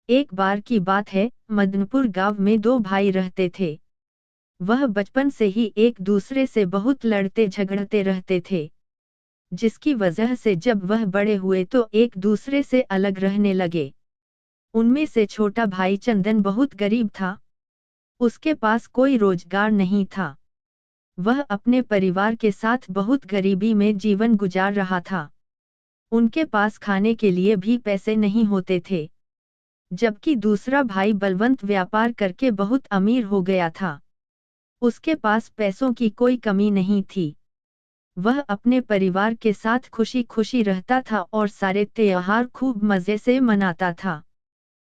एक बार की बात है, मदनपुर गांव में दो भाई रहते थे। वह बचपन से ही एक दूसरे से बहुत लड़ते झगड़ते रहते थे, जिसकी वजह से जब वह बड़े हुए तो एक दूसरे से अलग रहने लगे। उनमें से छोटा भाई चंदन बहुत गरीब था। उसके पास कोई रोजगार नहीं था। वह अपने परिवार के साथ बहुत गरीबी में जीवन गुजार रहा था। उनके पास खाने के लिए भी पैसे नहीं होते थे। जबकि दूसरा भाई बलवंत व्यापार करके बहुत अमीर हो गया था। उसके पास पैसों की कोई कमी नहीं थी। वह अपने परिवार के साथ खुशी खुशी रहता था और सारे त्योहार खूब मजे से मनाता था।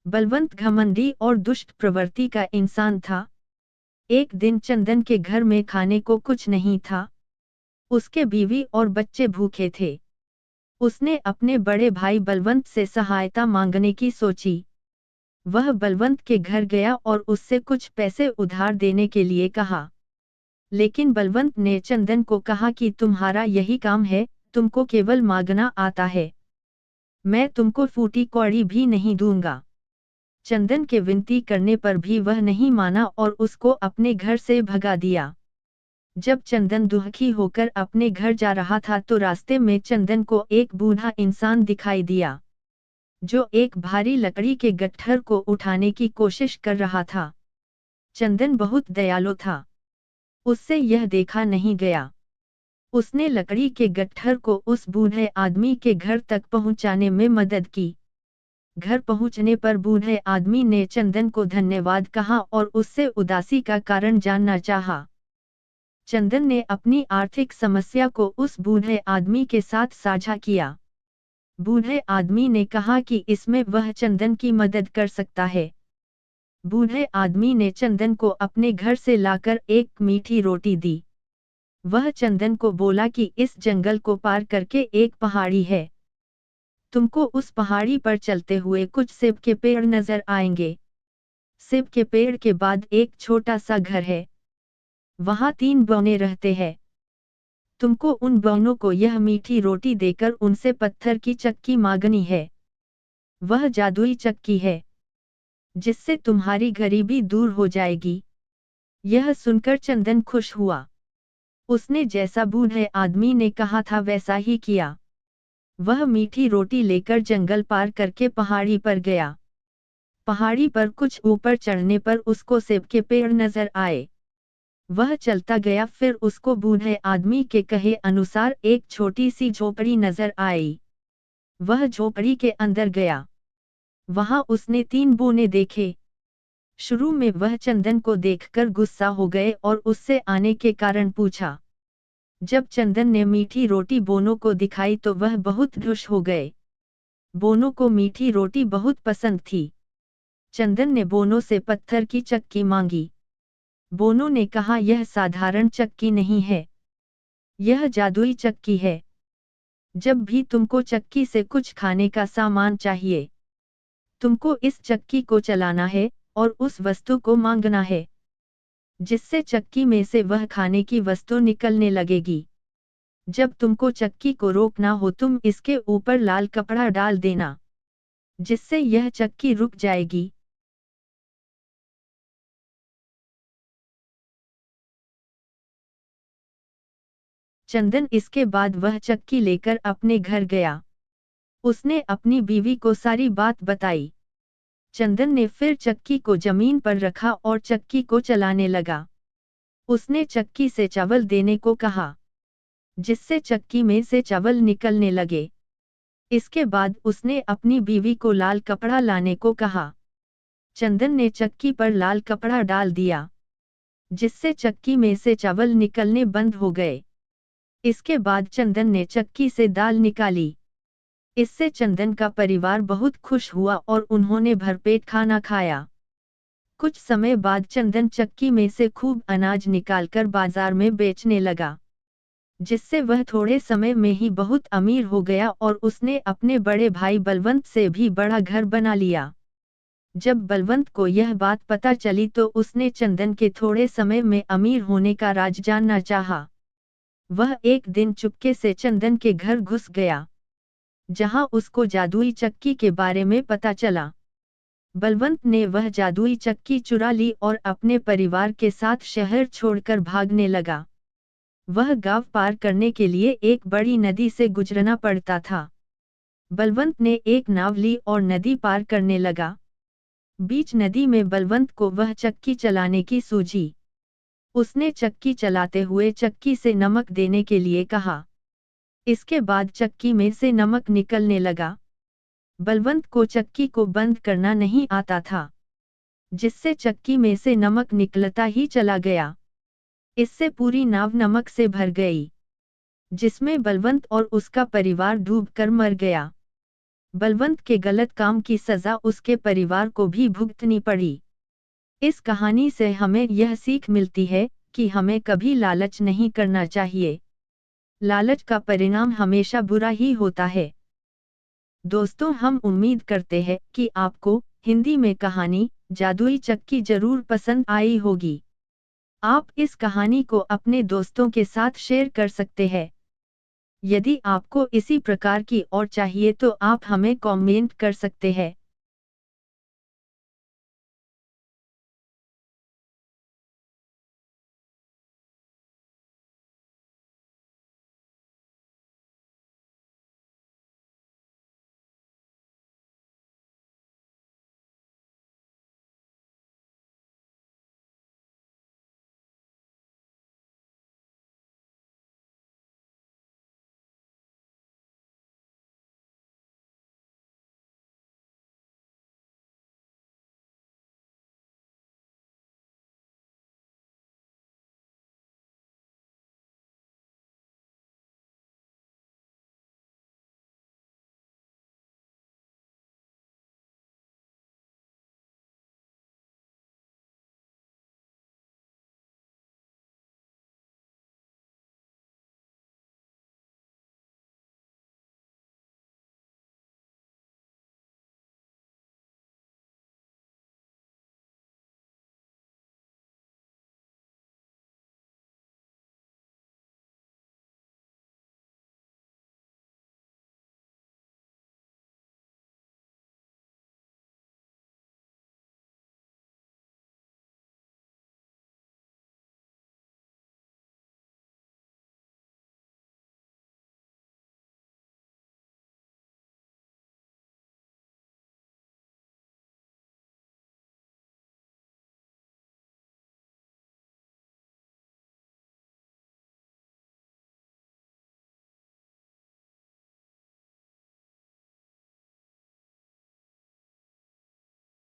बलवंत घमंडी और दुष्ट प्रवृत्ति का इंसान था। एक दिन चंदन के घर में खाने को कुछ नहीं था। उसके बीवी और बच्चे भूखे थे। उसने अपने बड़े भाई बलवंत से सहायता मांगने की सोची। वह बलवंत के घर गया और उससे कुछ पैसे उधार देने के लिए कहा। लेकिन बलवंत ने चंदन को कहा कि तुम्हारा यही काम है, तुमको केवल मांगना आता है। मैं तुमको फूटी कौड़ी भी नहीं दूंगा। चंदन के विनती करने पर भी वह नहीं माना और उसको अपने घर से भगा दिया। जब चंदन दुखी होकर अपने घर जा रहा था तो रास्ते में चंदन को एक बूढ़ा इंसान दिखाई दिया, जो एक भारी लकड़ी के गट्ठर को उठाने की कोशिश कर रहा था। चंदन बहुत दयालु था। उससे यह देखा नहीं गया। उसने लकड़ी के गट्ठर को उस बूढ़े आदमी के घर तक पहुंचाने में मदद की। घर पहुंचने पर बूढ़े आदमी ने चंदन को धन्यवाद कहा और उससे उदासी का कारण जानना चाहा। चंदन ने अपनी आर्थिक समस्या को उस बूढ़े आदमी के साथ साझा किया। बूढ़े आदमी ने कहा कि इसमें वह चंदन की मदद कर सकता है। बूढ़े आदमी ने चंदन को अपने घर से लाकर एक मीठी रोटी दी। वह चंदन को बोला कि इस जंगल को पार करके एक पहाड़ी है। तुमको उस पहाड़ी पर चलते हुए कुछ सेब के पेड़ नजर आएंगे। सेब के पेड़ के बाद एक छोटा सा घर है। वहां 3 बौने रहते हैं। तुमको उन बौनों को यह मीठी रोटी देकर उनसे पत्थर की चक्की मांगनी है। वह जादुई चक्की है, जिससे तुम्हारी गरीबी दूर हो जाएगी। यह सुनकर चंदन खुश हुआ। उसने जैसा बूढ़े आदमी ने कहा था वैसा ही किया। वह मीठी रोटी लेकर जंगल पार करके पहाड़ी पर गया। पहाड़ी पर कुछ ऊपर चढ़ने पर उसको सेब के पेड़ नजर आए। वह चलता गया, फिर उसको बूढ़े आदमी के कहे अनुसार एक छोटी सी झोपड़ी नजर आई। वह झोपड़ी के अंदर गया। वहां उसने 3 बौने देखे। शुरू में वह चंदन को देखकर गुस्सा हो गए और उससे आने के कारण पूछा। जब चंदन ने मीठी रोटी बोनों को दिखाई तो वह बहुत खुश हो गए। बोनों को मीठी रोटी बहुत पसंद थी। चंदन ने बोनों से पत्थर की चक्की मांगी। बोनों ने कहा यह साधारण चक्की नहीं है, यह जादुई चक्की है। जब भी तुमको चक्की से कुछ खाने का सामान चाहिए, तुमको इस चक्की को चलाना है और उस वस्तु को मांगना है, जिससे चक्की में से वह खाने की वस्तु निकलने लगेगी। जब तुमको चक्की को रोकना हो तुम इसके ऊपर लाल कपड़ा डाल देना, जिससे यह चक्की रुक जाएगी। चंदन इसके बाद वह चक्की लेकर अपने घर गया। उसने अपनी बीवी को सारी बात बताई। चंदन ने फिर चक्की को जमीन पर रखा और चक्की को चलाने लगा। उसने चक्की से चावल देने को कहा, जिससे चक्की में से चावल निकलने लगे। इसके बाद उसने अपनी बीवी को लाल कपड़ा लाने को कहा। चंदन ने चक्की पर लाल कपड़ा डाल दिया, जिससे चक्की में से चावल निकलने बंद हो गए। इसके बाद चंदन ने चक्की से दाल निकाली। इससे चंदन का परिवार बहुत खुश हुआ और उन्होंने भरपेट खाना खाया। कुछ समय बाद चंदन चक्की में से खूब अनाज निकालकर बाजार में बेचने लगा, जिससे वह थोड़े समय में ही बहुत अमीर हो गया और उसने अपने बड़े भाई बलवंत से भी बड़ा घर बना लिया। जब बलवंत को यह बात पता चली तो उसने चंदन के थोड़े समय में अमीर होने का राज जानना चाहा। वह एक दिन चुपके से चंदन के घर घुस गया, जहां उसको जादुई चक्की के बारे में पता चला। बलवंत ने वह जादुई चक्की चुरा ली और अपने परिवार के साथ शहर छोड़कर भागने लगा। वह गांव पार करने के लिए एक बड़ी नदी से गुजरना पड़ता था। बलवंत ने एक नाव ली और नदी पार करने लगा। बीच नदी में बलवंत को वह चक्की चलाने की सूझी। उसने चक्की चलाते हुए चक्की से नमक देने के लिए कहा। इसके बाद चक्की में से नमक निकलने लगा। बलवंत को चक्की को बंद करना नहीं आता था, जिससे चक्की में से नमक निकलता ही चला गया। इससे पूरी नाव नमक से भर गई, जिसमें बलवंत और उसका परिवार डूबकर मर गया। बलवंत के गलत काम की सजा उसके परिवार को भी भुगतनी पड़ी। इस कहानी से हमें यह सीख मिलती है कि हमें कभी लालच नहीं करना चाहिए। लालच का परिणाम हमेशा बुरा ही होता है। दोस्तों, हम उम्मीद करते हैं कि आपको हिंदी में कहानी जादुई चक्की जरूर पसंद आई होगी। आप इस कहानी को अपने दोस्तों के साथ शेयर कर सकते हैं। यदि आपको इसी प्रकार की और चाहिए तो आप हमें कमेंट कर सकते हैं।